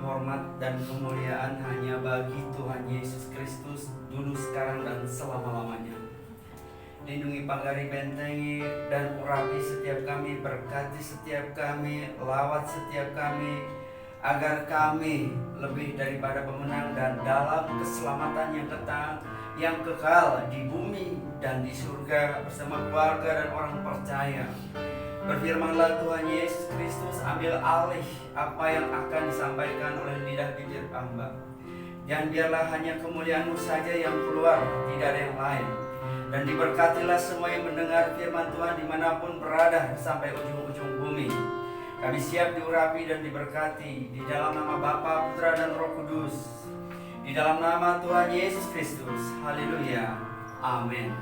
hormat, dan kemuliaan hanya bagi Tuhan Yesus Kristus, dulu, sekarang, dan selama-lamanya. Lindungi, pagari, bentengi, dan urapi setiap kami, berkati setiap kami, lawat setiap kami, agar kami lebih daripada pemenang dan dalam keselamatan yang kekal di bumi dan di surga bersama keluarga dan orang percaya. Berfirmanlah Tuhan Yesus Kristus, ambil alih apa yang akan disampaikan oleh lidah bibir hamba. Dan biarlah hanya kemuliaan-Mu saja yang keluar, tidak ada yang lain. Dan diberkatilah semua yang mendengar firman Tuhan dimanapun berada sampai ujung-ujung bumi. Kami siap diurapi dan diberkati di dalam nama Bapa, Putra, dan Roh Kudus. Di dalam nama Tuhan Yesus Kristus. Haleluya. Amin.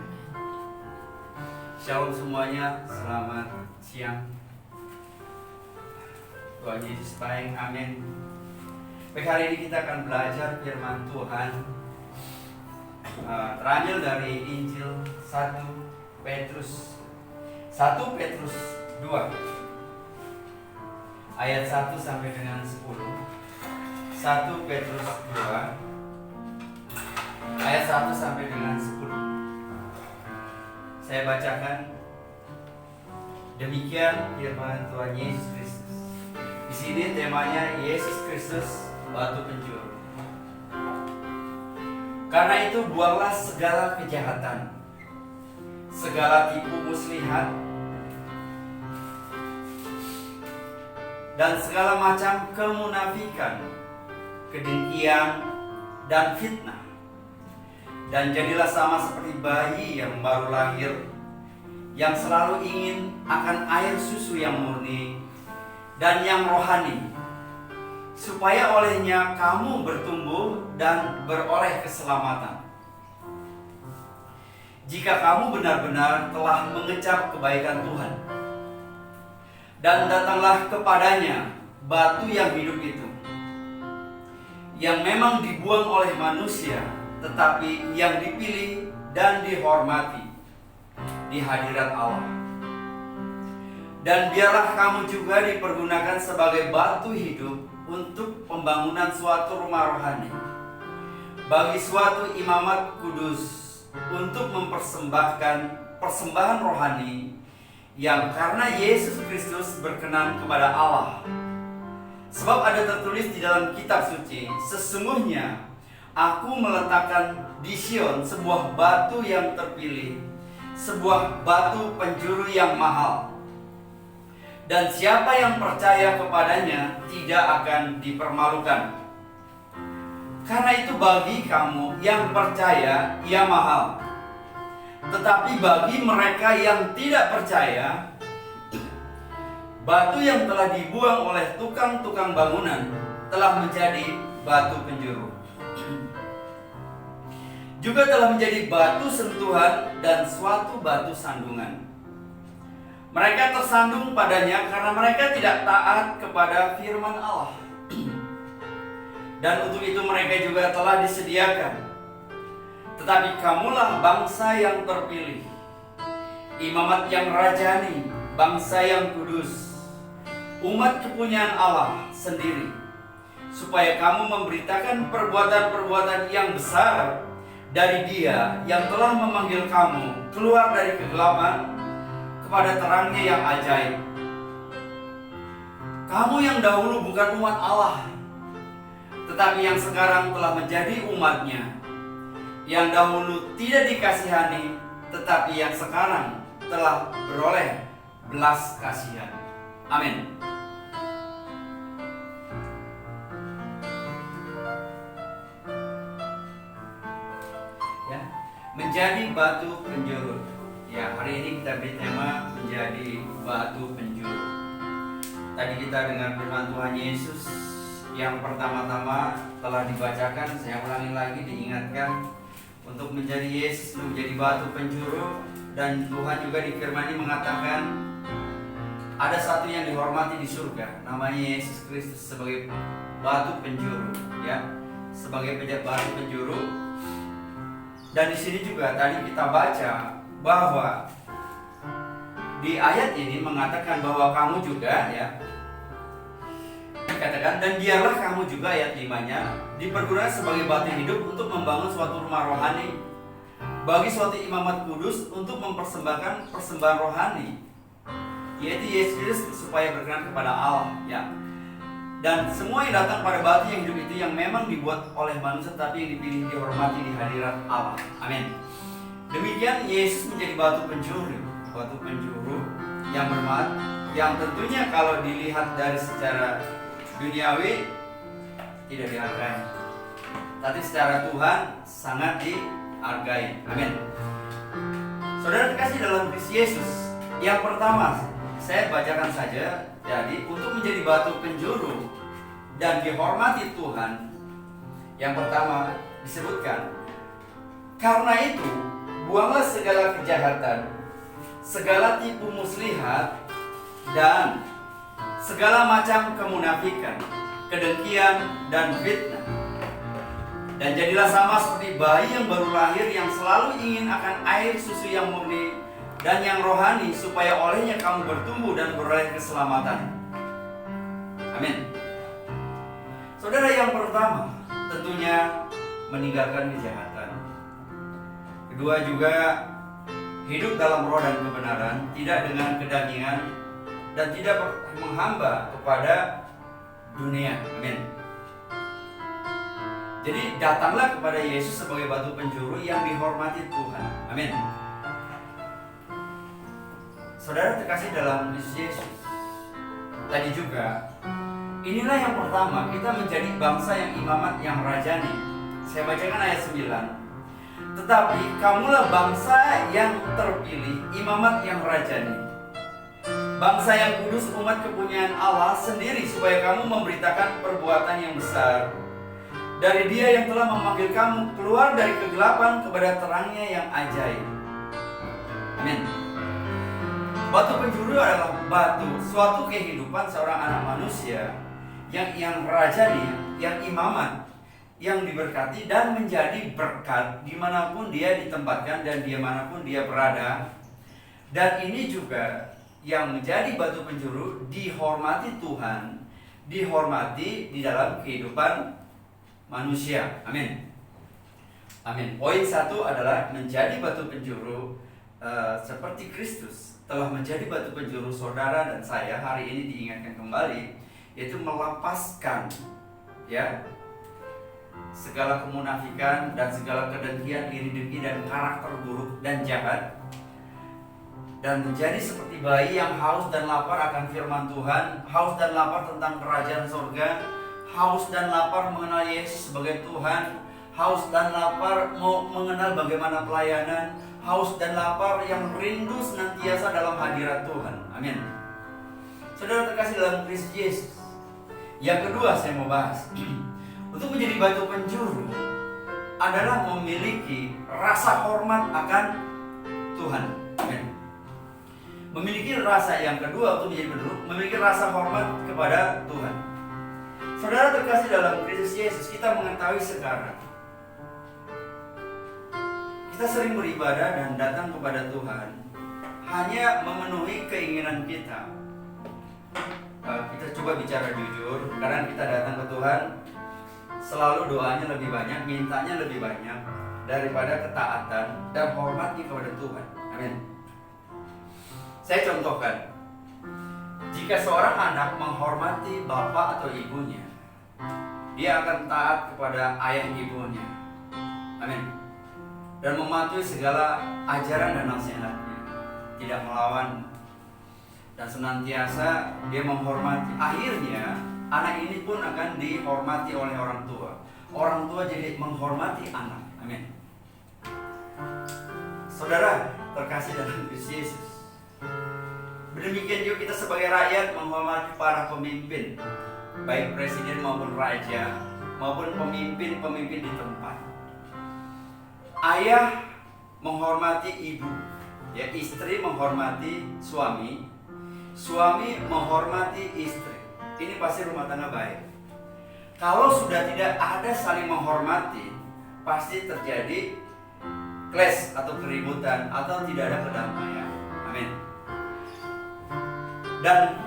Shalom semuanya, selamat siang. Tuhan Yesus baik, amin. Baik, hari ini kita akan belajar firman Tuhan. Terambil dari Injil 1 Petrus 2 ayat 1 sampai dengan 10. 1 Petrus 2 ayat 1 sampai dengan 10. Saya bacakan. Demikian firman Tuhan Yesus Kristus. Di sini temanya Yesus Kristus, batu penjuru. Karena itu buanglah segala kejahatan, segala tipu muslihat, dan segala macam kemunafikan, kedengkian, dan fitnah. Dan jadilah sama seperti bayi yang baru lahir, yang selalu ingin akan air susu yang murni dan yang rohani, supaya olehnya kamu bertumbuh dan beroleh keselamatan. Jika kamu benar-benar telah mengecap kebaikan Tuhan, dan datanglah kepadanya batu yang hidup itu, yang memang dibuang oleh manusia, tetapi yang dipilih dan dihormati di hadirat Allah. Dan biarlah kamu juga dipergunakan sebagai batu hidup untuk pembangunan suatu rumah rohani, bagi suatu imamat kudus, untuk mempersembahkan persembahan rohani yang karena Yesus Kristus berkenan kepada Allah. Sebab ada tertulis di dalam kitab suci, sesungguhnya Aku meletakkan di Sion sebuah batu yang terpilih, sebuah batu penjuru yang mahal. Dan siapa yang percaya kepadanya tidak akan dipermalukan. Karena itu bagi kamu yang percaya, ia mahal. Tetapi bagi mereka yang tidak percaya, batu yang telah dibuang oleh tukang-tukang bangunan telah menjadi batu penjuru, juga telah menjadi batu sentuhan dan suatu batu sandungan. Mereka tersandung padanya karena mereka tidak taat kepada firman Allah. Dan untuk itu mereka juga telah disediakan. Tetapi kamulah bangsa yang terpilih, imamat yang rajani, bangsa yang kudus, umat kepunyaan Allah sendiri, supaya kamu memberitakan perbuatan-perbuatan yang besar dari Dia yang telah memanggil kamu keluar dari kegelapan kepada terangnya yang ajaib. Kamu yang dahulu bukan umat Allah, tetapi yang sekarang telah menjadi umat-Nya, yang dahulu tidak dikasihani, tetapi yang sekarang telah beroleh belas kasihan. Amin. Menjadi batu penjuru. Ya, hari ini kita beri tema menjadi batu penjuru. Tadi kita dengar firman Tuhan Yesus yang pertama-tama telah dibacakan. Saya ulangi lagi, diingatkan untuk menjadi Yesus menjadi batu penjuru. Dan Tuhan juga di firman ini mengatakan ada satu yang dihormati di surga, namanya Yesus Kristus sebagai batu penjuru, ya, sebagai batu penjuru. Dan di sini juga tadi kita baca bahwa di ayat ini mengatakan bahwa kamu juga, ya, dikatakan, dan biarlah kamu juga, ayat 5-nya, dipergunakan sebagai batu hidup untuk membangun suatu rumah rohani bagi suatu imamat kudus untuk mempersembahkan persembahan rohani, yaitu Yesus Kristus, supaya berkenan kepada Allah, ya. Dan semua yang datang pada batu yang hidup itu yang memang dibuat oleh manusia, tapi yang dipilih dihormati di hadirat Allah. Amin. Demikian Yesus menjadi batu penjuru yang bermanfaat, yang tentunya kalau dilihat dari secara duniawi tidak dihargai, tapi secara Tuhan sangat dihargai. Amin. Saudara terkasih dalam Kristus Yesus, yang pertama saya bacakan saja. Jadi untuk menjadi batu penjuru dan dihormati Tuhan, yang pertama disebutkan, karena itu buanglah segala kejahatan, segala tipu muslihat, dan segala macam kemunafikan, kedengkian, dan fitnah. Dan jadilah sama seperti bayi yang baru lahir, yang selalu ingin akan air susu yang murni dan yang rohani, supaya olehnya kamu bertumbuh dan beroleh keselamatan. Amin. Saudara, yang pertama tentunya meninggalkan kejahatan. Kedua juga hidup dalam roh dan kebenaran, tidak dengan kedagingan dan tidak menghamba kepada dunia. Amin. Jadi datanglah kepada Yesus sebagai batu penjuru yang dihormati Tuhan. Amin. Saudara terkasih dalam Kristus Yesus, tadi juga inilah yang pertama, kita menjadi bangsa yang imamat yang rajani. Saya bacakan ayat 9. Tetapi kamulah bangsa yang terpilih, imamat yang rajani, bangsa yang kudus, umat kepunyaan Allah sendiri, supaya kamu memberitakan perbuatan yang besar dari Dia yang telah memanggil kamu keluar dari kegelapan kepada terangnya yang ajaib. Amin. Batu penjuru adalah batu, suatu kehidupan seorang anak manusia yang rajani, yang imamat, yang diberkati dan menjadi berkat dimanapun dia ditempatkan dan dimanapun dia berada. Dan ini juga yang menjadi batu penjuru, dihormati Tuhan, dihormati di dalam kehidupan manusia. Amin. Amin. Poin 1 adalah menjadi batu penjuru seperti Kristus telah menjadi batu penjuru saudara dan saya. Hari ini diingatkan kembali, yaitu melepaskan, ya, segala kemunafikan dan segala kedengkian, iri dengki dan karakter buruk dan jahat, dan menjadi seperti bayi yang haus dan lapar akan firman Tuhan, haus dan lapar tentang kerajaan surga, haus dan lapar mengenal Yesus sebagai Tuhan, haus dan lapar mau mengenal bagaimana pelayanan, haus dan lapar yang rindu senantiasa dalam hadirat Tuhan. Amin. Saudara terkasih dalam Kristus Yesus, yang kedua saya mau bahas untuk menjadi batu penjuru adalah memiliki rasa hormat akan Tuhan. Amin. Memiliki rasa yang kedua untuk menjadi penjuru, memiliki rasa hormat kepada Tuhan. Saudara terkasih dalam Kristus Yesus, kita mengetahui sekarang kita sering beribadah dan datang kepada Tuhan hanya memenuhi keinginan kita. Kita coba bicara jujur, kadang kita datang ke Tuhan selalu doanya lebih banyak, mintanya lebih banyak daripada ketaatan dan hormatnya kepada Tuhan. Amin. Saya contohkan, jika seorang anak menghormati bapak atau ibunya, dia akan taat kepada ayah ibunya. Amin. Dan mematuhi segala ajaran dan nasihatnya, tidak melawan, dan senantiasa dia menghormati. Akhirnya anak ini pun akan dihormati oleh orang tua. Orang tua jadi menghormati anak. Amin. Saudara terkasih dalam Kristus Yesus, demikian juga kita sebagai rakyat menghormati para pemimpin, baik presiden maupun raja maupun pemimpin-pemimpin di tempat. Ayah menghormati ibu, ya, istri menghormati suami, suami menghormati istri. Ini pasti rumah tangga baik. Kalau sudah tidak ada saling menghormati, pasti terjadi clash atau keributan atau tidak ada kedamaian. Amin. Dan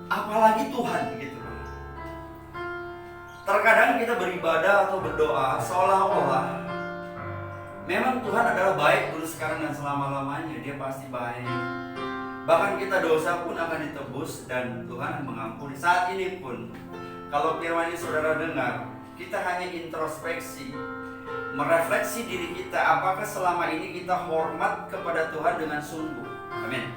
apalagi Tuhan gitu. Terkadang kita beribadah atau berdoa seolah-olah memang Tuhan adalah baik dulu, sekarang, dan selama-lamanya. Dia pasti baik. Bahkan kita dosa pun akan ditebus dan Tuhan mengampuni. Saat ini pun, kalau firman ini saudara dengar, kita hanya introspeksi, merefleksi diri kita, apakah selama ini kita hormat kepada Tuhan dengan sungguh. Amin.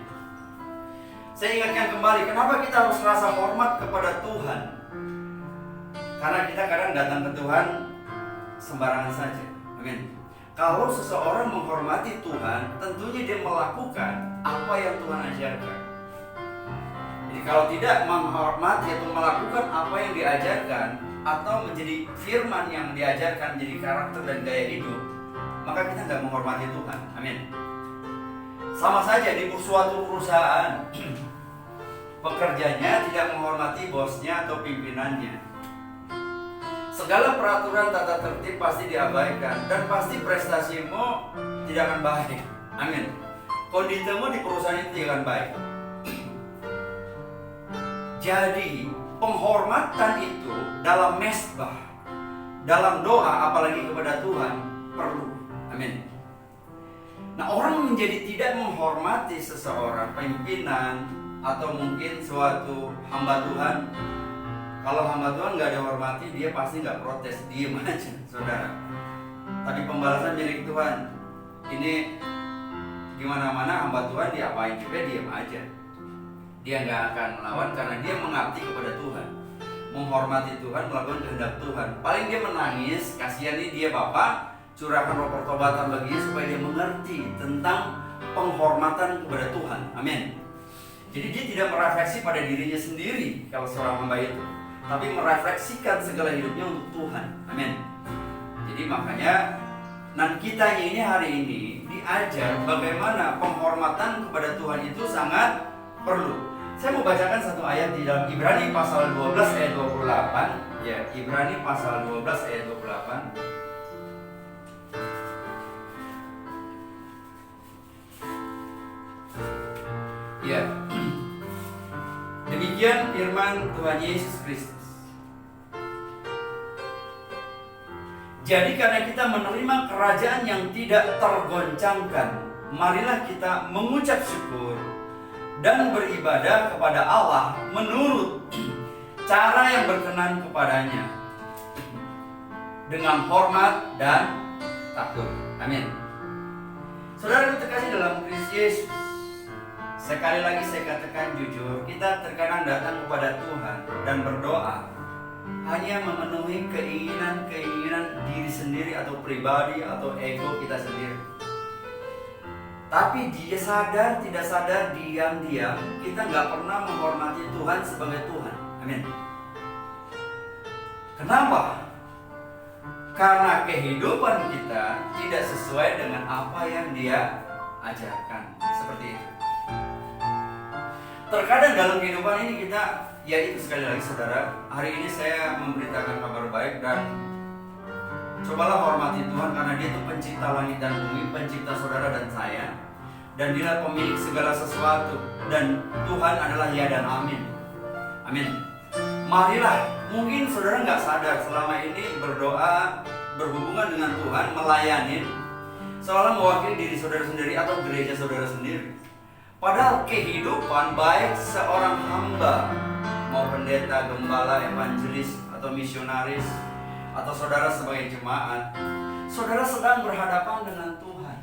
Saya ingatkan kembali, kenapa kita harus rasa hormat kepada Tuhan? Karena kita kadang datang ke Tuhan sembarangan saja. Amin. Kalau seseorang menghormati Tuhan, tentunya dia melakukan apa yang Tuhan ajarkan. Jadi kalau tidak menghormati atau melakukan apa yang diajarkan, atau menjadi firman yang diajarkan menjadi karakter dan gaya hidup, maka kita nggak menghormati Tuhan. Amin. Sama saja di suatu perusahaan, pekerjanya tidak menghormati bosnya atau pimpinannya. Segala peraturan tata tertib pasti diabaikan dan pasti prestasimu tidak akan baik. Amin. Kondisimu di perusahaan itu tidak akan baik. Jadi penghormatan itu dalam mesbah, dalam doa, apalagi kepada Tuhan, perlu. Amin. Nah, orang menjadi tidak menghormati seseorang, pimpinan, atau mungkin suatu hamba Tuhan. Kalau hamba Tuhan nggak dihormati, dia pasti nggak protes, diem aja, saudara. Tapi pembalasan milik Tuhan. Ini gimana-mana hamba Tuhan diapain juga diem aja. Dia nggak akan melawan karena dia mengabdi kepada Tuhan, menghormati Tuhan, melakukan kehendak Tuhan. Paling dia menangis, kasihani dia Bapak, curahkan roh pertobatan baginya supaya dia mengerti tentang penghormatan kepada Tuhan. Amin. Jadi dia tidak merefleksi pada dirinya sendiri kalau seorang hamba itu, tapi merefleksikan segala hidupnya untuk Tuhan. Amin. Jadi makanya kita ini hari ini diajar bagaimana penghormatan kepada Tuhan itu sangat perlu. Saya mau bacakan satu ayat di dalam Ibrani pasal 12 ayat 28. Ya, Ibrani pasal 12 ayat 28. Ya. Demikian firman Tuhan Yesus Kristus. Jadi karena kita menerima kerajaan yang tidak tergoncangkan, marilah kita mengucap syukur dan beribadah kepada Allah menurut cara yang berkenan kepadanya, dengan hormat dan takut. Amin. Saudara terkasih dalam Kristus Yesus, sekali lagi saya katakan jujur, kita terkadang datang kepada Tuhan dan berdoa hanya memenuhi keinginan-keinginan diri sendiri atau pribadi atau ego kita sendiri. Tapi dia sadar, tidak sadar, diam-diam kita nggak pernah menghormati Tuhan sebagai Tuhan. Amin. Kenapa? Karena kehidupan kita tidak sesuai dengan apa yang Dia ajarkan. Seperti itu. Terkadang dalam kehidupan ini kita, ya itu sekali lagi saudara, hari ini saya memberitakan kabar baik dan cobalah hormati Tuhan karena Dia itu pencipta langit dan bumi, pencipta saudara dan saya, dan Dia pemilik segala sesuatu, dan Tuhan adalah ya dan amin. Amin. Marilah, mungkin saudara nggak sadar selama ini berdoa, berhubungan dengan Tuhan, melayani, seolah mewakili diri saudara sendiri atau gereja saudara sendiri. Padahal kehidupan baik seorang hamba, mau pendeta, gembala, evangelis, atau misionaris, atau saudara sebagai jemaat, saudara sedang berhadapan dengan Tuhan.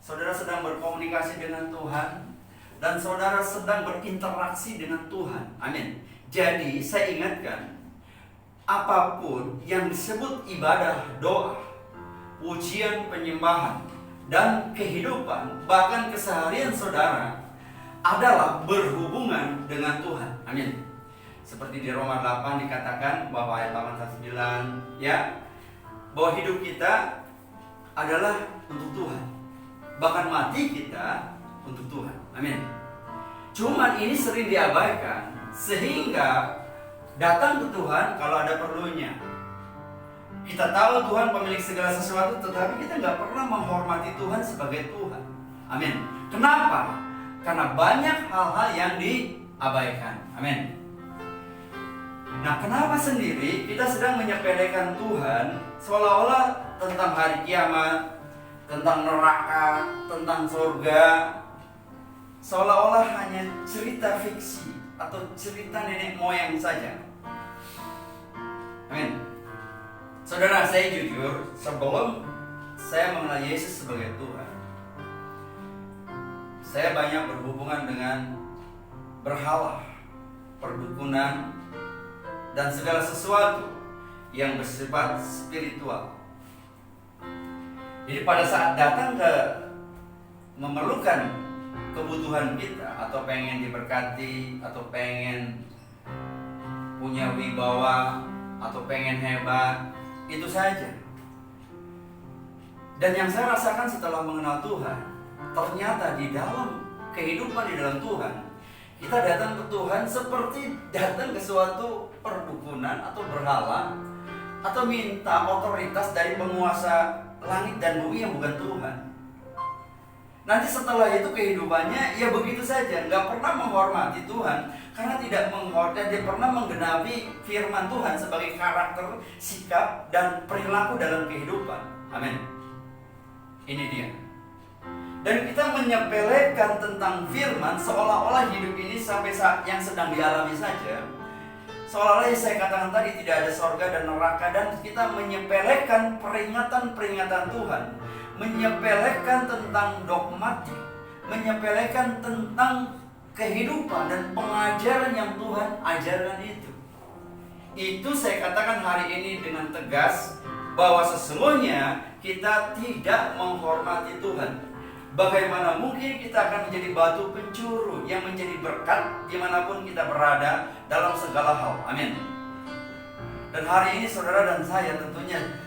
Saudara sedang berkomunikasi dengan Tuhan, dan saudara sedang berinteraksi dengan Tuhan. Amin. Jadi saya ingatkan, apapun yang disebut ibadah, doa, pujian, penyembahan, dan kehidupan, bahkan keseharian saudara adalah berhubungan dengan Tuhan. Amin. Seperti di Roma 8 dikatakan bahwa ayat 8-9, ya, bahwa hidup kita adalah untuk Tuhan, bahkan mati kita untuk Tuhan. Amin. Cuman ini sering diabaikan sehingga datang ke Tuhan kalau ada perlunya. Kita tahu Tuhan pemilik segala sesuatu, tetapi kita nggak pernah menghormati Tuhan sebagai Tuhan. Amin. Kenapa? Karena banyak hal-hal yang diabaikan. Amin. Nah, kenapa sendiri kita sedang menyepelekan Tuhan seolah-olah tentang hari kiamat, tentang neraka, tentang surga, seolah-olah hanya cerita fiksi atau cerita nenek moyang saja. Amin. Saudara, saya jujur, sebelum saya mengenal Yesus sebagai Tuhan, saya banyak berhubungan dengan berhala, perdukunan, dan segala sesuatu yang bersifat spiritual. Jadi pada saat datang ke memerlukan kebutuhan kita, atau pengen diberkati, atau pengen punya wibawa, atau pengen hebat, itu saja. Dan yang saya rasakan setelah mengenal Tuhan, ternyata di dalam kehidupan di dalam Tuhan, kita datang ke Tuhan seperti datang ke suatu perdukunan atau berhala, atau minta otoritas dari penguasa langit dan bumi yang bukan Tuhan. Nanti setelah itu kehidupannya ya begitu saja, nggak pernah menghormati Tuhan, karena tidak menghormati, dia pernah menggenapi firman Tuhan sebagai karakter, sikap, dan perilaku dalam kehidupan. Amin. Ini dia. Dan kita menyepelekan tentang firman seolah-olah hidup ini sampai saat yang sedang dialami saja. Seolah-olah yang saya katakan tadi tidak ada sorga dan neraka, dan kita menyepelekan peringatan-peringatan Tuhan, menyepelekan tentang dogmatik, menyepelekan tentang kehidupan dan pengajaran yang Tuhan ajarkan itu. Itu saya katakan hari ini dengan tegas bahwa sesungguhnya kita tidak menghormati Tuhan. Bagaimana mungkin kita akan menjadi batu pencuru yang menjadi berkat dimanapun kita berada dalam segala hal. Amin. Dan hari ini saudara dan saya tentunya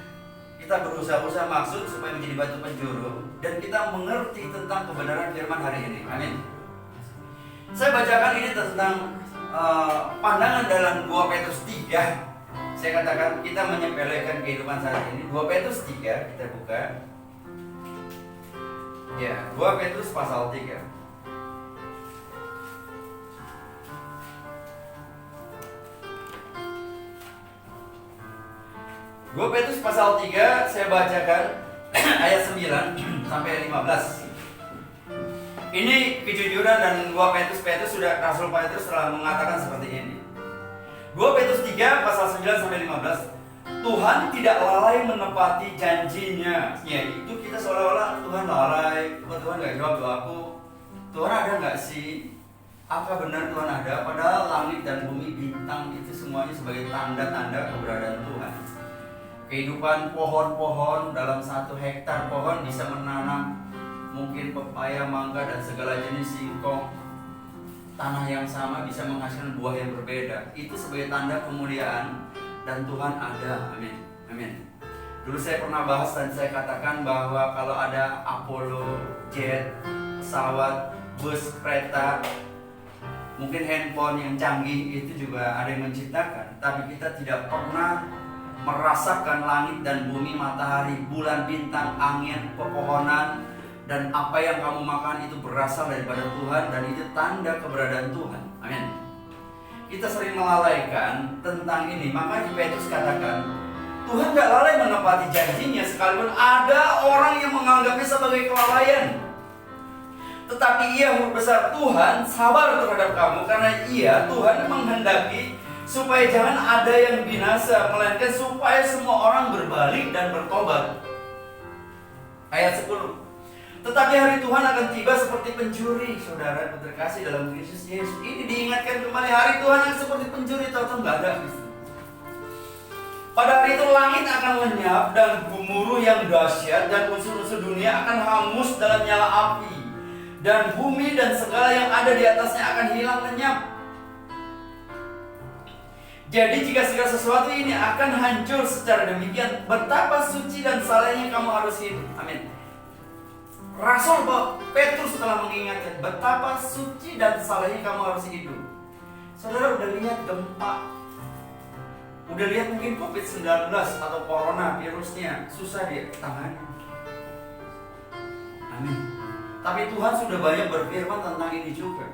kita berusaha maksud supaya menjadi batu penjuru, dan kita mengerti tentang kebenaran firman hari ini. Amin. Saya bacakan ini tentang pandangan dalam 2 Petrus 3. Saya katakan kita menyepelekan kehidupan saat ini. 2 Petrus 3, kita buka. Ya, 2 Petrus pasal 3. Dua Petrus pasal 3 saya bacakan ayat 9 sampai 15. Ini kejujuran dan 2 Petrus sudah Rasul Petrus telah mengatakan seperti ini. 2 Petrus 3 pasal 9 sampai 15. Tuhan tidak lalai menepati janjinya. Ya, itu kita seolah-olah Tuhan lalai, Tuhan gak jawab doaku. Tuhan ada gak sih? Apa benar Tuhan ada? Padahal langit dan bumi, bintang itu semuanya sebagai tanda-tanda keberadaan Tuhan. Kehidupan pohon-pohon, dalam 1 hektar pohon bisa menanam mungkin pepaya, mangga, dan segala jenis singkong. Tanah yang sama bisa menghasilkan buah yang berbeda. Itu sebagai tanda kemuliaan dan Tuhan ada. Amin. Amin. Dulu saya pernah bahas dan saya katakan bahwa kalau ada Apollo, jet, pesawat, bus, kereta, mungkin handphone yang canggih itu juga ada yang menciptakan, tapi kita tidak pernah merasakan langit dan bumi, matahari, bulan, bintang, angin, pepohonan, dan apa yang kamu makan itu berasal daripada Tuhan, dan itu tanda keberadaan Tuhan. Amin. Kita sering melalaikan tentang ini. Maka Petrus katakan Tuhan gak lalai menepati janjinya, sekalipun ada orang yang menganggapnya sebagai kelalaian. Tetapi ia huruf besar Tuhan sabar terhadap kamu, karena ia Tuhan menghendaki supaya jangan ada yang binasa, melainkan supaya semua orang berbalik dan bertobat. Ayat 10. Tetapi hari Tuhan akan tiba seperti pencuri. Saudara terkasih dalam Kristus Yesus, ini diingatkan kembali, hari Tuhan akan seperti pencuri, tahu nggak ada Kristus. Pada hari itu langit akan lenyap dan gemuruh yang dahsyat, dan unsur-unsur dunia akan hangus dalam nyala api, dan bumi dan segala yang ada di atasnya akan hilang lenyap. Jadi jika segala sesuatu ini akan hancur secara demikian, betapa suci dan salehnya kamu harus hidup. Amin. Rasul Petrus telah mengingatkan betapa suci dan salehnya kamu harus hidup. Saudara udah lihat gempa, udah lihat mungkin COVID-19 atau corona virusnya, susah dia tangani. Amin. Tapi Tuhan sudah banyak berfirman tentang ini juga.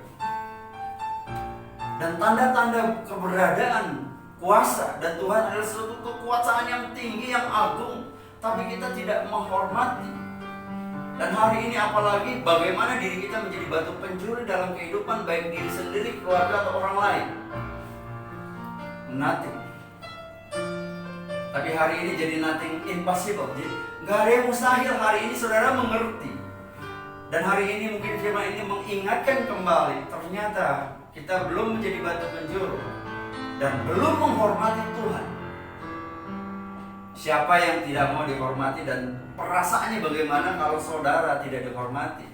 Dan tanda-tanda keberadaan kuasa dan Tuhan adalah suatu kekuasaan yang tinggi, yang agung, tapi kita tidak menghormati. Dan hari ini apalagi bagaimana diri kita menjadi batu pencuri dalam kehidupan, baik diri sendiri, keluarga atau orang lain. Nothing. Tapi hari ini jadi nothing impossible. Jadi gak ada yang mustahil hari ini saudara mengerti. Dan hari ini mungkin firman ini mengingatkan kembali, ternyata kita belum menjadi batu penjuru dan belum menghormati Tuhan. Siapa yang tidak mau dihormati dan perasaannya bagaimana kalau saudara tidak dihormati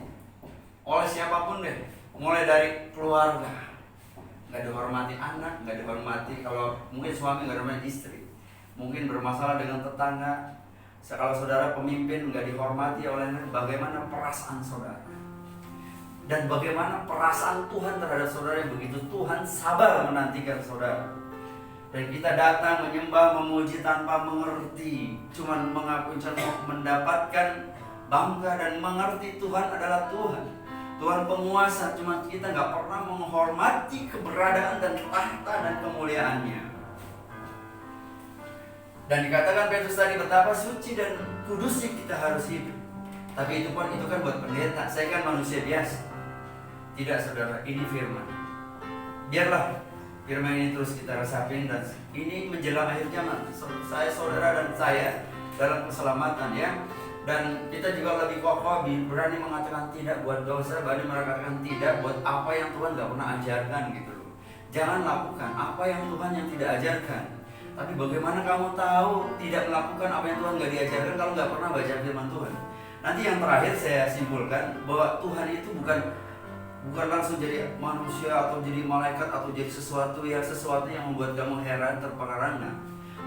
oleh siapapun deh, mulai dari keluarga, nggak dihormati anak, nggak dihormati kalau mungkin suami, nggak dihormati istri, mungkin bermasalah dengan tetangga. Kalau saudara pemimpin nggak dihormati oleh bagaimana perasaan saudara dan bagaimana perasaan Tuhan terhadap saudara yang begitu Tuhan sabar menantikan saudara. Dan kita datang menyembah, memuji tanpa mengerti, cuman mengaku mendapatkan bangga dan mengerti Tuhan adalah Tuhan, Tuhan penguasa. Cuma kita nggak pernah menghormati keberadaan dan tahta dan kemuliaannya. Dan dikatakan Petrus tadi betapa suci dan kudusnya kita harus hidup. Tapi itu kan buat pendeta. Saya kan manusia biasa. Tidak saudara, ini firman. Biarlah firman ini terus kita resapin, dan ini menjelang akhir zaman. Saya, saudara dan saya dalam keselamatan ya. Dan kita juga lebih kokoh, berani mengatakan tidak buat dosa, berani mengatakan tidak buat apa yang Tuhan gak pernah ajarkan gitu loh. Jangan lakukan apa yang Tuhan yang tidak ajarkan. Tapi bagaimana kamu tahu tidak melakukan apa yang Tuhan gak diajarkan kalau gak pernah baca firman Tuhan? Nanti yang terakhir saya simpulkan bahwa Tuhan itu bukan langsung jadi manusia atau jadi malaikat atau jadi sesuatu yang membuat kamu heran, terperangah.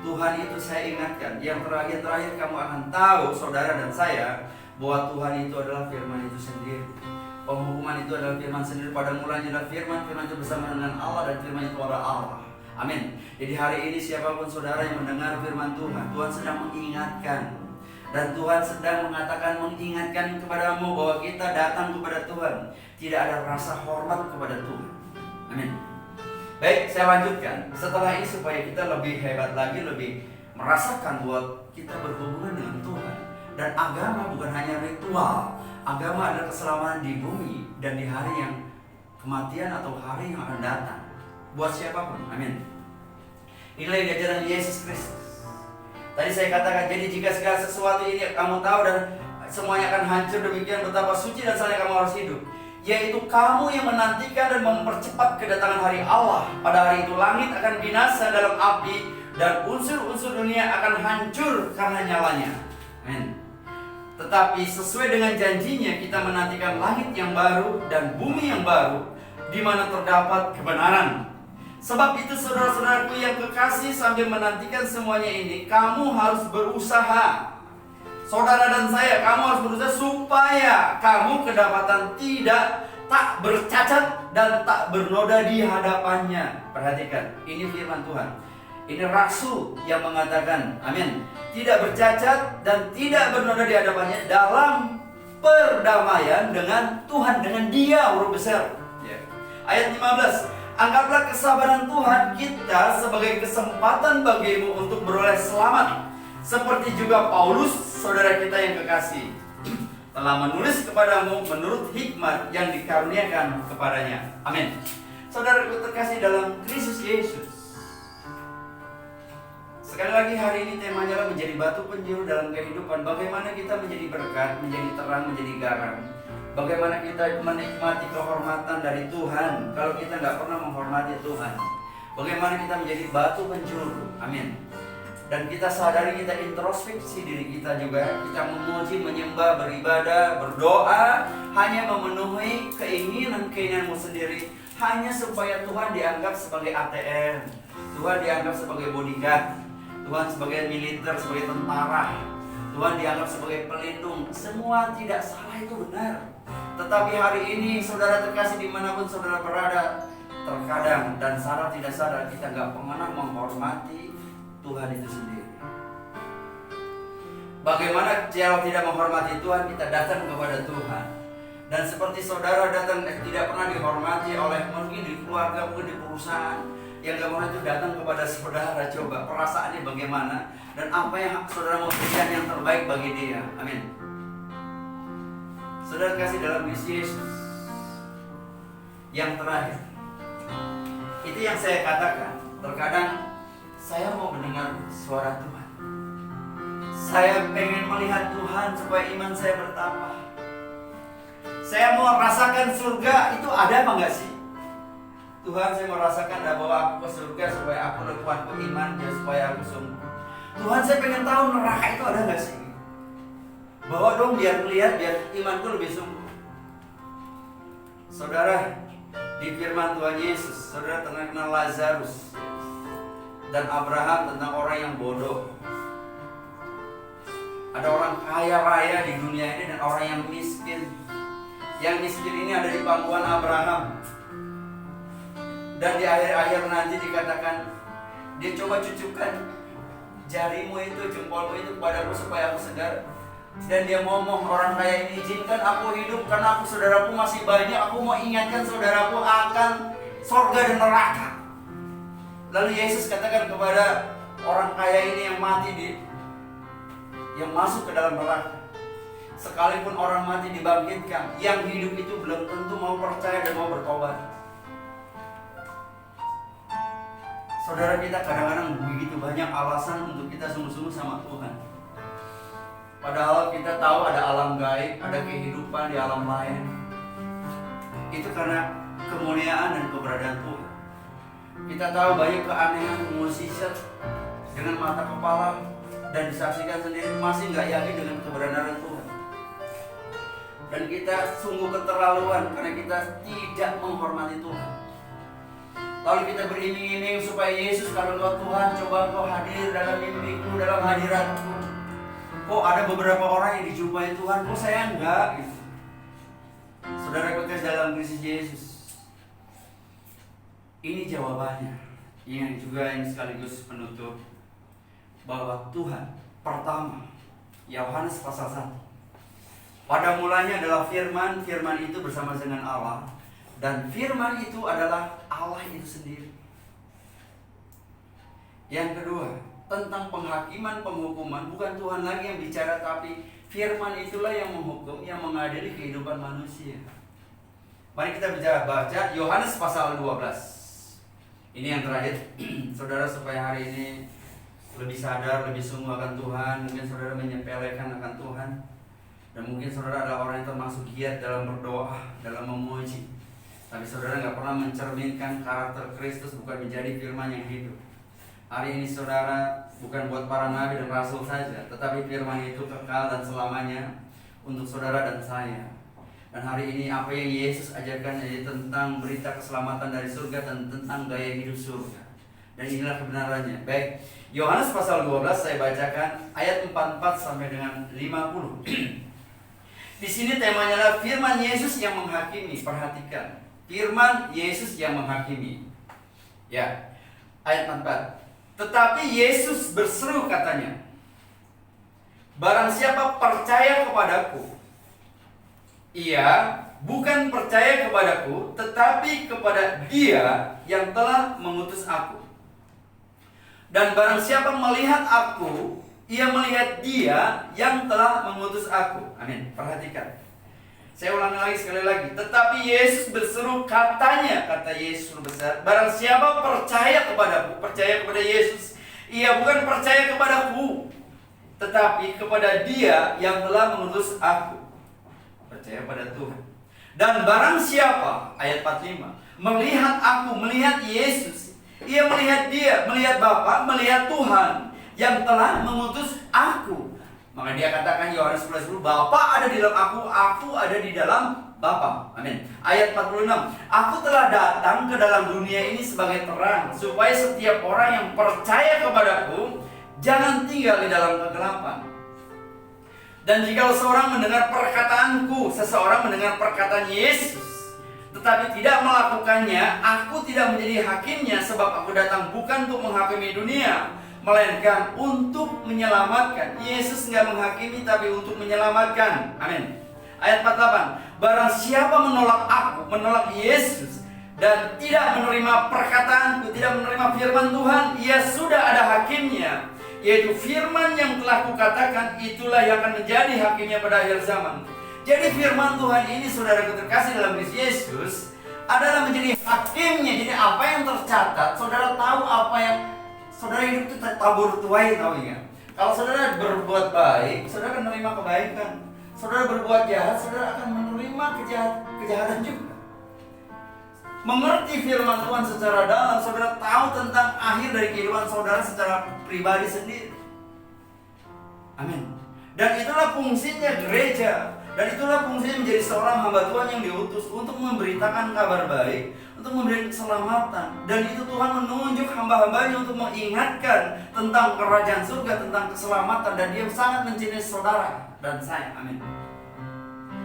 Tuhan itu saya ingatkan, yang terakhir kamu akan tahu, saudara dan saya, bahwa Tuhan itu adalah firman itu sendiri. Penghukuman itu adalah firman sendiri. Pada mulanya adalah firman itu bersama dengan Allah, dan firman itu adalah Allah. Amin. Jadi hari ini siapapun saudara yang mendengar firman Tuhan, Tuhan sedang mengingatkan. Dan Tuhan sedang mengingatkan kepadamu bahwa kita datang kepada Tuhan, tidak ada rasa hormat kepada Tuhan. Amin. Baik, saya lanjutkan. Setelah ini supaya kita lebih hebat lagi, lebih merasakan bahwa kita berhubungan dengan Tuhan. Dan agama bukan hanya ritual. Agama adalah keselamatan di bumi dan di hari yang kematian atau hari yang akan datang. Buat siapapun, amin. Inilah yang diajarkan Yesus Kristus. Tadi saya katakan, jadi jika segala sesuatu ini kamu tahu dan semuanya akan hancur, demikian betapa suci dan saleh kamu harus hidup. Yaitu kamu yang menantikan dan mempercepat kedatangan hari Allah. Pada hari itu langit akan binasa dalam api, dan unsur-unsur dunia akan hancur karena nyalanya. Amin. Tetapi sesuai dengan janjinya, kita menantikan langit yang baru dan bumi yang baru, di mana terdapat kebenaran. Sebab itu saudara-saudaraku yang kekasih, sambil menantikan semuanya ini, kamu harus berusaha. Saudara dan saya, kamu harus berusaha supaya kamu kedapatan tak bercacat dan tak bernoda di hadapannya. Perhatikan, ini firman Tuhan. Ini rasul yang mengatakan, amin, tidak bercacat dan tidak bernoda di hadapannya dalam perdamaian dengan Tuhan, dengan Dia, huruf besar. Ayat 15. Anggaplah kesabaran Tuhan kita sebagai kesempatan bagimu untuk beroleh selamat, seperti juga Paulus, saudara kita yang kekasih, telah menulis kepadamu menurut hikmat yang dikaruniakan kepadanya. Amin. Saudaraku terkasih dalam Kristus Yesus, sekali lagi hari ini temanya adalah menjadi batu penjuru dalam kehidupan. Bagaimana kita menjadi berkat, menjadi terang, menjadi garam. Bagaimana kita menikmati kehormatan dari Tuhan kalau kita nggak pernah menghormati Tuhan. Bagaimana kita menjadi batu penjuru. Amin. Dan kita sadari, kita introspeksi diri kita juga. Kita memuji, menyembah, beribadah, berdoa, hanya memenuhi keinginanmu sendiri, hanya supaya Tuhan dianggap sebagai ATM, Tuhan dianggap sebagai bodyguard, Tuhan sebagai militer, sebagai tentara, Tuhan dianggap sebagai pelindung. Semua tidak salah, itu benar. Tetapi hari ini saudara terkasih, dimanapun saudara berada, terkadang dan sadar tidak sadar kita nggak pernah menghormati Tuhan itu sendiri. Bagaimana kalau tidak menghormati Tuhan, kita datang kepada Tuhan Dan seperti saudara datang tidak pernah dihormati oleh mungkin di keluarga, mungkin di perusahaan, yang gak pernah itu datang kepada saudara, coba perasaannya bagaimana dan apa yang saudara mau berikan yang terbaik bagi dia. Amin. Saudara kasih dalam Yesus. Yang terakhir, itu yang saya katakan, terkadang saya mau mendengar suara Tuhan. Saya pengen melihat Tuhan supaya iman saya bertambah. Saya mau rasakan surga, itu ada apa enggak sih? Tuhan, saya mau rasakan bahwa aku ke surga supaya aku kuat beriman, ya supaya aku sungguh. Tuhan, saya pengen tahu neraka itu ada enggak sih? Bawa dong biar melihat, biar imanku lebih sungguh. Saudara, di firman Tuhan Yesus, saudara kenal Lazarus dan Abraham tentang orang yang bodoh. Ada orang kaya raya di dunia ini dan orang yang miskin. Yang miskin ini ada di pangkuan Abraham. Dan di akhir-akhir nanti dikatakan, dia coba cucukkan jarimu itu, jempolmu itu kepadaku supaya aku segar. Dan dia ngomong, orang kaya ini, izinkan aku hidup karena aku saudaraku masih banyak. Aku mau ingatkan saudaraku akan sorga dan neraka. Lalu Yesus katakan kepada orang kaya ini yang mati yang masuk ke dalam neraka, sekalipun orang mati dibangkitkan, yang hidup itu belum tentu mau percaya dan mau bertobat. Saudara, kita kadang-kadang begitu banyak alasan untuk kita sungguh-sungguh sama Tuhan. Padahal kita tahu ada alam gaib, ada kehidupan di alam lain. Itu karena kemuliaan dan keberadaan Tuhan. Kita tahu banyak keanehan, mukjizat dengan mata kepala dan disaksikan sendiri, masih nggak yakin dengan keberadaan Tuhan. Dan kita sungguh keterlaluan karena kita tidak menghormati Tuhan. Lalu kita beriming-iming supaya Yesus, kalau Engkau Tuhan, coba Engkau hadir dalam mimpiku, dalam hadiratku. Kok ada beberapa orang yang dijumpai Tuhan, kok saya enggak gitu. Saudara bekas dalam Kristus Yesus. Ini jawabannya, yang juga yang sekaligus penutup, bahwa Tuhan pertama, Yohanes pasal 1, pada mulanya adalah firman, firman itu bersama dengan Allah, dan firman itu adalah Allah itu sendiri. Yang kedua, tentang penghakiman, penghukuman, bukan Tuhan lagi yang bicara, tapi firman itulah yang menghukum, yang mengadili kehidupan manusia. Mari kita baca Yohanes pasal 12. Ini yang terakhir. Saudara, supaya hari ini lebih sadar, lebih sungguh akan Tuhan. Mungkin saudara menyepelekan akan Tuhan, dan mungkin saudara adalah orang yang termasuk giat dalam berdoa, dalam memuji, tapi saudara nggak pernah mencerminkan karakter Kristus, bukan menjadi firman yang hidup. Hari ini saudara bukan buat para nabi dan rasul saja, tetapi firman itu kekal dan selamanya untuk saudara dan saya. Dan hari ini apa yang Yesus ajarkan yaitu tentang berita keselamatan dari surga dan tentang gaya hidup surga. Dan inilah kebenarannya. Baik, Yohanes pasal 12 saya bacakan ayat 44 sampai dengan 50. Di sini temanya adalah firman Yesus yang menghakimi. Perhatikan, firman Yesus yang menghakimi. Ya, ayat 44. Tetapi Yesus berseru katanya, barang siapa percaya kepadaku, ia bukan percaya kepadaku, tetapi kepada Dia yang telah mengutus aku. Dan barang siapa melihat aku, ia melihat Dia yang telah mengutus aku. Amin. Perhatikan, saya ulangi lagi sekali lagi. Tetapi Yesus berseru katanya, kata Yesus besar, barang siapa percaya kepadaku, percaya kepada Yesus, ia bukan percaya kepadaku, tetapi kepada Dia yang telah mengutus aku. Percaya pada Tuhan. Dan barang siapa, ayat 45, melihat aku, melihat Yesus, ia melihat Dia, melihat Bapa, melihat Tuhan yang telah mengutus aku. Maka dia katakan Yohanes 11, Bapa ada di dalam aku ada di dalam Bapa. Amin. Ayat 46, aku telah datang ke dalam dunia ini sebagai terang, supaya setiap orang yang percaya kepadaku jangan tinggal di dalam kegelapan. Dan jika seorang mendengar perkataanku, seseorang mendengar perkataan Yesus, tetapi tidak melakukannya, aku tidak menjadi hakimnya, sebab aku datang bukan untuk menghakimi dunia, melainkan untuk menyelamatkan. Yesus nggak menghakimi, tapi untuk menyelamatkan. Amin. Ayat 48. Barang siapa menolak aku, menolak Yesus, dan tidak menerima perkataanku, tidak menerima firman Tuhan, ia sudah ada hakimnya, yaitu firman yang telah kukatakan, itulah yang akan menjadi hakimnya pada akhir zaman. Jadi firman Tuhan ini, saudaraku terkasih dalam Kristus Yesus, adalah menjadi hakimnya. Jadi apa yang tercatat, saudara tahu apa yang saudara hidup itu tabur tuai, tahu ya. Kalau saudara berbuat baik, saudara akan menerima kebaikan. Saudara berbuat jahat, saudara akan menerima kejahatan juga. Mengerti firman Tuhan secara dalam, saudara tahu tentang akhir dari kehidupan saudara secara pribadi sendiri. Amin. Dan itulah fungsinya gereja. Dan itulah fungsinya menjadi seorang hamba Tuhan yang diutus untuk memberitakan kabar baik, untuk memberi keselamatan. Dan itu Tuhan menunjuk hamba-hambanya untuk mengingatkan tentang kerajaan surga, tentang keselamatan. Dan Dia sangat mencintai saudara dan saya. Amin.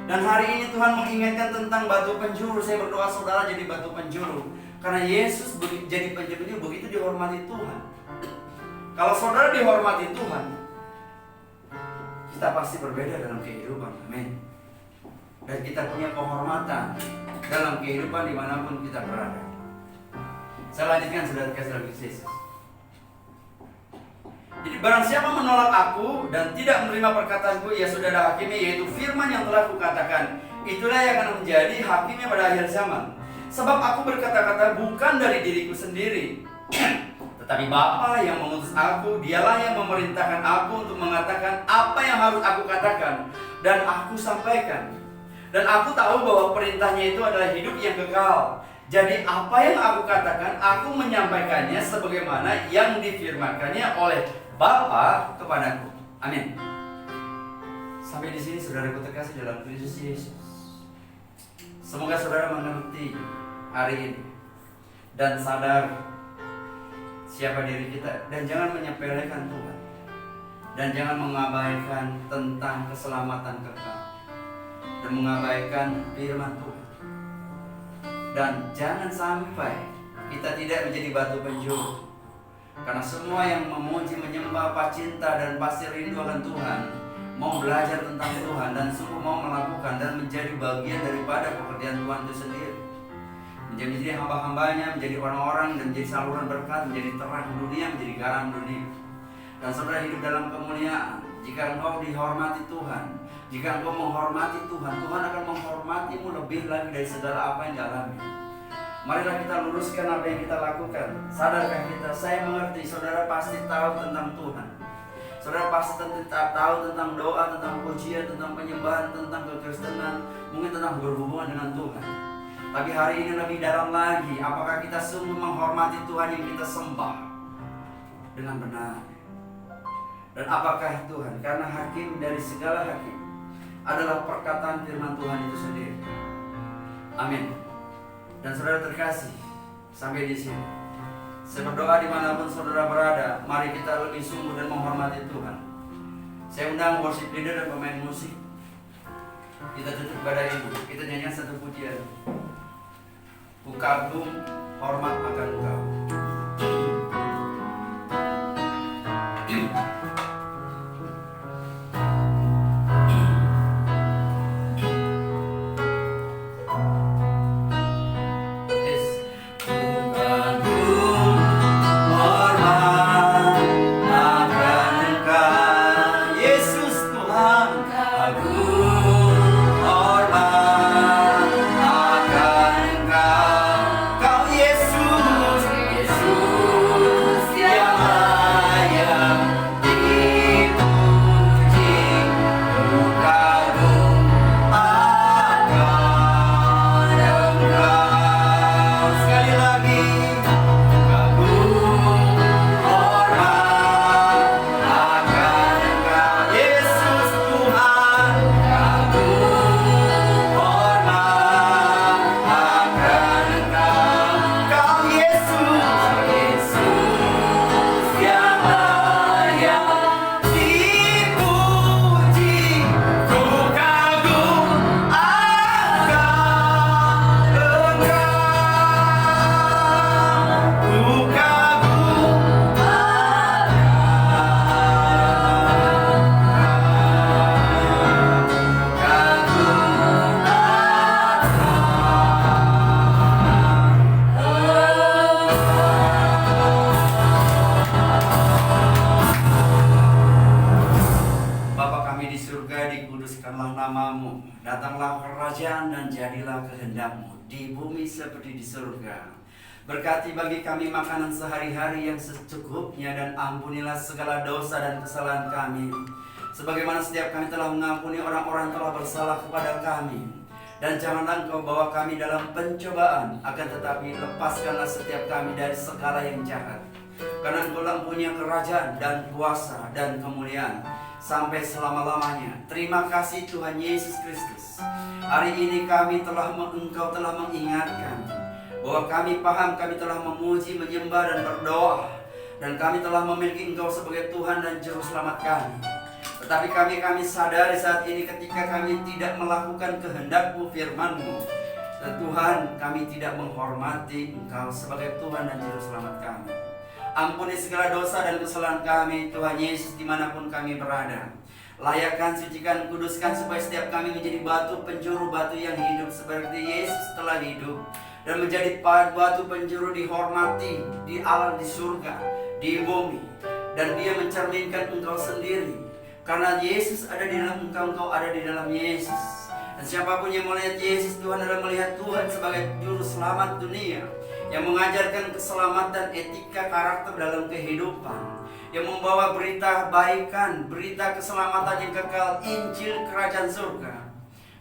Dan hari ini Tuhan mengingatkan tentang batu penjuru. Saya berdoa saudara jadi batu penjuru, karena Yesus jadi penjurunya begitu dihormati Tuhan. Kalau saudara dihormati Tuhan, kita pasti berbeda dalam kehidupan. Amin. Dan kita punya kehormatan dalam kehidupan dimanapun kita berada. Saya lanjutkan, saudara kasih dalam Yesus. Jadi barang siapa menolak aku dan tidak menerima perkataanku, ia sudah ada hakimnya, yaitu firman yang telah kukatakan, itulah yang akan menjadi hakimnya pada akhir zaman. Sebab aku berkata-kata bukan dari diriku sendiri, tetapi Bapa yang mengutus aku, Dialah yang memerintahkan aku untuk mengatakan apa yang harus aku katakan dan aku sampaikan. Dan aku tahu bahwa perintahnya itu adalah hidup yang kekal. Jadi apa yang aku katakan, aku menyampaikannya sebagaimana yang difirmankannya oleh Bapa kepadaku. Amin. Sampai di sini saudaraku terkasih dalam Kristus Yesus. Semoga saudara mengerti hari ini dan sadar siapa diri kita, dan jangan menyepelekan Tuhan, dan jangan mengabaikan tentang keselamatan kekal, dan mengabaikan firman Tuhan. Dan jangan sampai kita tidak menjadi batu penjuru, karena semua yang memuji, menyembah, cinta, dan pasti rindu akan Tuhan, mau belajar tentang Tuhan, dan sungguh mau melakukan dan menjadi bagian daripada pekerjaan Tuhan itu sendiri, menjadi hamba-hambanya, menjadi orang-orang, dan menjadi saluran berkat, menjadi terang dunia, menjadi garam dunia. Dan saudara hidup dalam kemuliaan jika engkau dihormati Tuhan. Jika engkau menghormati Tuhan, Tuhan akan menghormatimu lebih lagi dari segala apa yang dialami. Marilah kita luruskan apa yang kita lakukan. Sadarkah kita? Saya mengerti saudara pasti tahu tentang Tuhan. Saudara pasti tahu tentang doa, tentang pujian, tentang penyembahan, tentang kekristenan, mungkin tentang berhubungan dengan Tuhan. Tapi hari ini lebih dalam lagi, apakah kita sungguh menghormati Tuhan yang kita sembah dengan benar? Dan apakah Tuhan, karena hakim dari segala hakim adalah perkataan firman Tuhan itu sendiri. Amin. Dan saudara terkasih, sampai di sini saya berdoa dimanapun saudara berada, mari kita lebih sungguh dan menghormati Tuhan. Saya undang worship leader dan pemain musik. Kita tutup pada ini, kita nyanyikan satu pujian. Ku kagum hormat akan Engkau. dan jadilah kehendak-Mu di bumi seperti di surga. Berkati bagi kami makanan sehari-hari yang secukupnya, dan ampunilah segala dosa dan kesalahan kami, sebagaimana setiap kami telah mengampuni orang-orang telah bersalah kepada kami. Dan janganlah Engkau bawa kami dalam pencobaan, akan tetapi lepaskanlah setiap kami dari segala yang jahat. Karena Engkau punya kerajaan dan kuasa dan kemuliaan sampai selama-lamanya. Terima kasih Tuhan Yesus Kristus. Hari ini Engkau telah mengingatkan bahwa kami paham, kami telah memuji, menyembah dan berdoa, dan kami telah memiliki Engkau sebagai Tuhan dan Juru Selamat kami. Tetapi kami sadari saat ini ketika kami tidak melakukan kehendak-Mu, firman-Mu, dan Tuhan, kami tidak menghormati Engkau sebagai Tuhan dan Juru Selamat kami. Ampuni segala dosa dan kesalahan kami, Tuhan Yesus, dimanapun kami berada. Layakkan, sucikan, kuduskan, supaya setiap kami menjadi batu penjuru, batu yang hidup seperti Yesus telah hidup, dan menjadi batu penjuru dihormati di alam, di surga, di bumi. Dan dia mencerminkan Engkau sendiri. Karena Yesus ada di dalam Engkau, Engkau ada di dalam Yesus. Dan siapapun yang melihat Yesus, Tuhan adalah melihat Tuhan sebagai Juru Selamat dunia, yang mengajarkan keselamatan, etika, karakter dalam kehidupan, yang membawa berita kebaikan, berita keselamatan yang kekal, Injil Kerajaan Surga.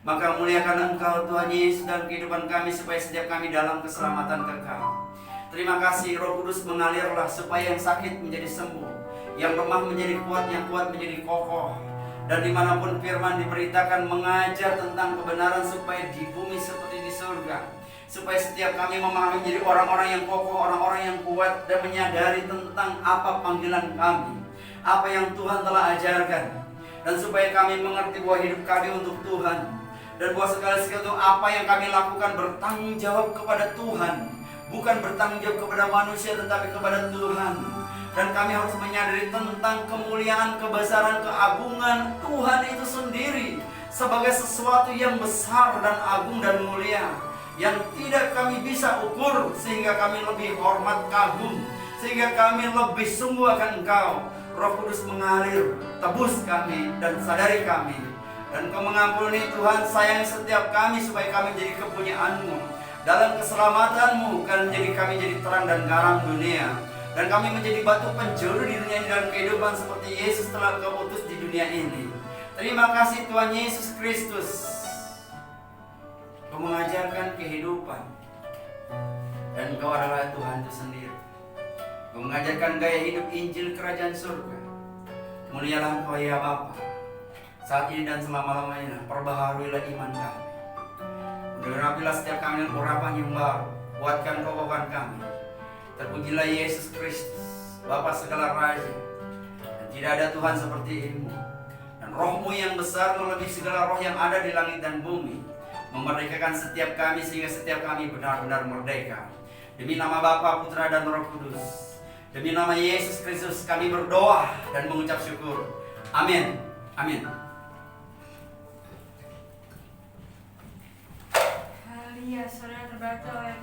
Maka muliakan Engkau Tuhan Yesus dalam kehidupan kami, supaya setiap kami dalam keselamatan kekal. Terima kasih, Roh Kudus mengalirlah supaya yang sakit menjadi sembuh, yang lemah menjadi kuat, yang kuat menjadi kokoh. Dan dimanapun firman diberitakan mengajar tentang kebenaran, supaya di bumi seperti di surga, supaya setiap kami memahami menjadi orang-orang yang kokoh, orang-orang yang kuat, dan menyadari tentang apa panggilan kami, apa yang Tuhan telah ajarkan. Dan supaya kami mengerti bahwa hidup kami untuk Tuhan, dan bahwa segala sesuatu apa yang kami lakukan bertanggung jawab kepada Tuhan, bukan bertanggung jawab kepada manusia, tetapi kepada Tuhan. Dan kami harus menyadari tentang kemuliaan, kebesaran, keagungan Tuhan itu sendiri sebagai sesuatu yang besar dan agung dan mulia, yang tidak kami bisa ukur, sehingga kami lebih hormat, kagum, sehingga kami lebih sungguh akan Engkau. Roh Kudus mengalir, tebus kami dan sadari kami, dan Engkau mengampuni Tuhan, sayang setiap kami, supaya kami menjadi kepunyaan-Mu. Dalam keselamatan-Mu kan menjadi kami jadi terang dan garam dunia, dan kami menjadi batu penjuru di dunia ini dalam kehidupan seperti Yesus telah Engkau utus di dunia ini. Terima kasih Tuhan Yesus Kristus. Engkau mengajarkan kehidupan, dan Engkau adalah Tuhan itu sendiri. Engkau mengajarkan gaya hidup Injil Kerajaan Surga. Mulialah Engkau ya Bapa, saat ini dan selama-lamanya. Perbaharuilah iman kami, urapilah setiap kami dengan urapan yang baru. Kuatkan kokohkan kami. Terpujilah Yesus Kristus, Bapa segala raja, dan tidak ada Tuhan seperti-Mu. Dan Roh-Mu yang besar melebihi segala roh yang ada di langit dan bumi, memerdekakan setiap kami, sehingga setiap kami benar-benar merdeka. Demi nama Bapa, Putra, dan Roh Kudus, demi nama Yesus Kristus kami berdoa dan mengucap syukur. Amin. Amin. Haleluya, saudara terbaca oleh